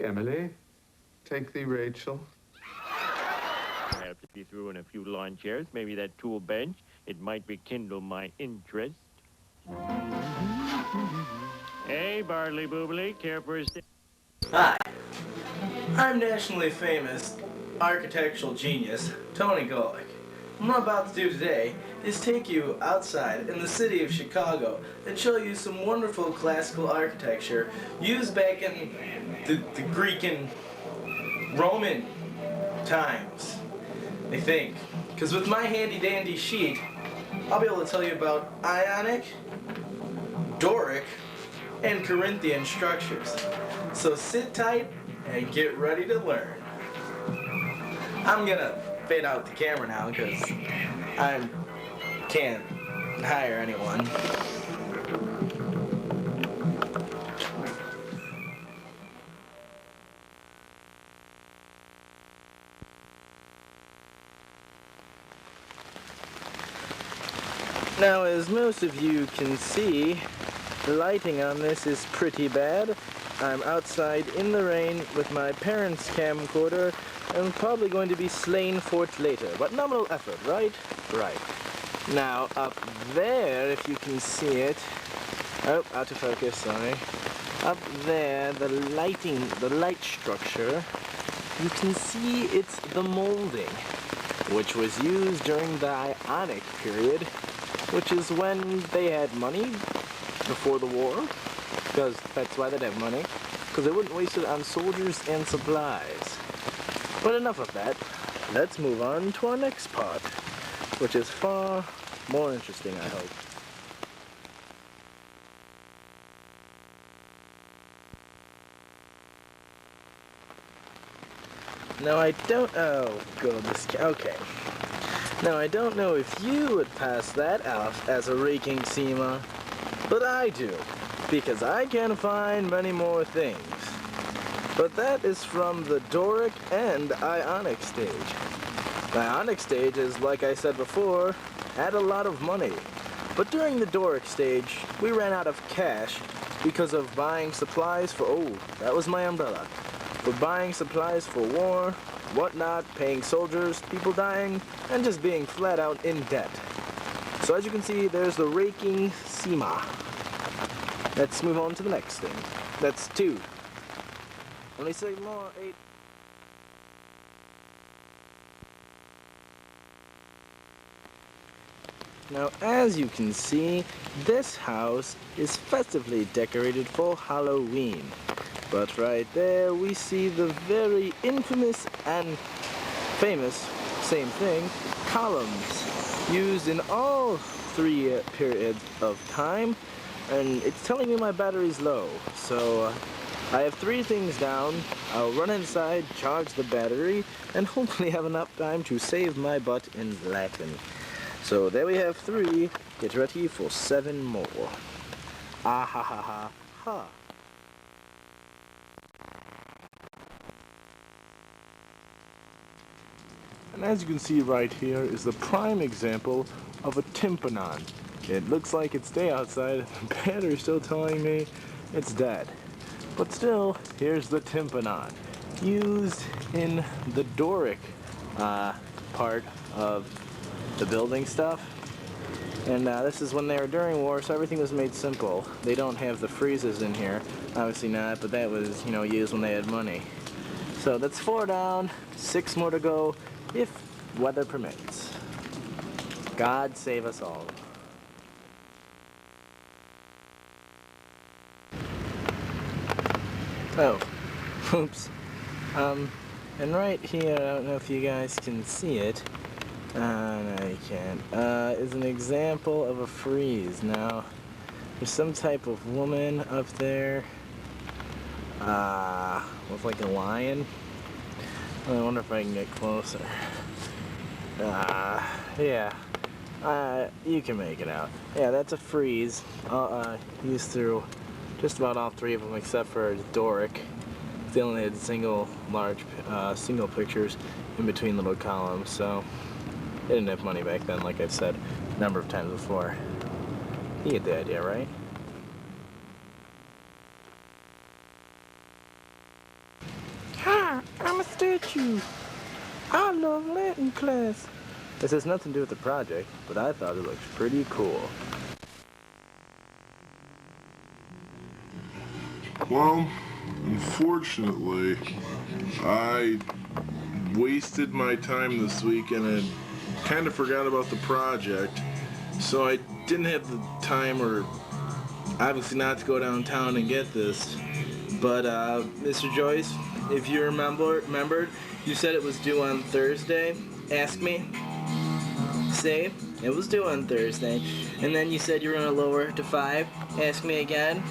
Emily, take thee, Rachel. I have to be through in a few lawn chairs, maybe that tool bench. It might rekindle my interest. Hey, Bartley Boobly, care for a Hi, I'm nationally famous architectural genius Tony Golec. What I'm about to do today is take you outside in the city of Chicago and show you some wonderful classical architecture used back in the Greek and Roman times, I think. Because with my handy dandy sheet, I'll be able to tell you about Ionic, Doric, and Corinthian structures. So sit tight and get ready to learn. I'm gonna fade out the camera now because I can't hire anyone. Now, as most of you can see, the lighting on this is pretty bad. I'm outside in the rain with my parents' camcorder. I'm probably going to be slain for it later, but nominal effort, right? Right. Now, up there, if you can see it, oh, out of focus, sorry. Up there, the light structure, you can see it's the molding, which was used during the Ionic period, which is when they had money before the war, because that's why they'd have money, because they wouldn't waste it on soldiers and supplies. But enough of that. Let's move on to our next part, which is far more interesting, I hope. Now I don't, oh, goodness, okay. Now I don't know if you would pass that off as a raking SEMA, but I do, because I can find many more things. But that is from the Doric and Ionic stage. The Ionic stage is, like I said before, had a lot of money. But during the Doric stage, we ran out of cash because of buying supplies for, oh, that was my umbrella. For buying supplies for war, whatnot, paying soldiers, people dying, and just being flat out in debt. So as you can see, there's the raking SEMA. Let's move on to the next thing. That's 2. Only 6 more, 8. Now, as you can see, this house is festively decorated for Halloween. But right there, we see the very infamous and famous, same thing, columns used in all 3 periods of time. And it's telling me my battery's low, so I have 3 things down. I'll run inside, charge the battery, and hopefully have enough time to save my butt in Latin. So there we have 3. Get ready for 7 more. Ah ha ha ha ha. And as you can see right here is the prime example of a tympanon. It looks like it's day outside, the battery's still telling me it's dead. But still, here's the tympanon, used in the Doric part of the building stuff. And this is when they were during war, so everything was made simple. They don't have the freezes in here, obviously not, but that was, used when they had money. So that's 4 down, 6 more to go, if weather permits. God save us all. Oh, oops. And right here, I don't know if you guys can see it. No, you can't. Is an example of a frieze. Now, there's some type of woman up there, with like a lion. I wonder if I can get closer. Yeah. You can make it out. Yeah, that's a frieze. Used through just about all 3 of them except for Doric. They only had single pictures in between little columns, so they didn't have money back then, like I've said a number of times before. You get the idea, right? I'm a statue. I love Latin class. This has nothing to do with the project, but I thought it looked pretty cool. Well, unfortunately, I wasted my time this week and I kind of forgot about the project, so I didn't have the time or obviously not to go downtown and get this. But Mr. Joyce, if you remembered, you said it was due on Thursday. Ask me. Say it was due on Thursday, and then you said you were gonna lower it to 5. Ask me again.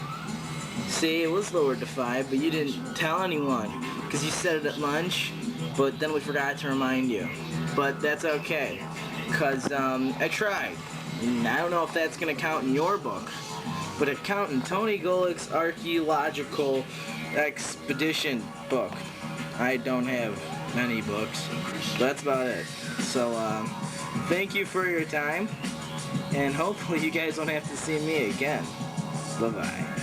See, it was lowered to 5, but you didn't tell anyone because you said it at lunch, but then we forgot to remind you. But that's okay, because I tried. And I don't know if that's going to count in your book, but it counts in Tony Golec's Archaeological Expedition book. I don't have many books, but that's about it. So, thank you for your time, and hopefully you guys don't have to see me again. Bye-bye.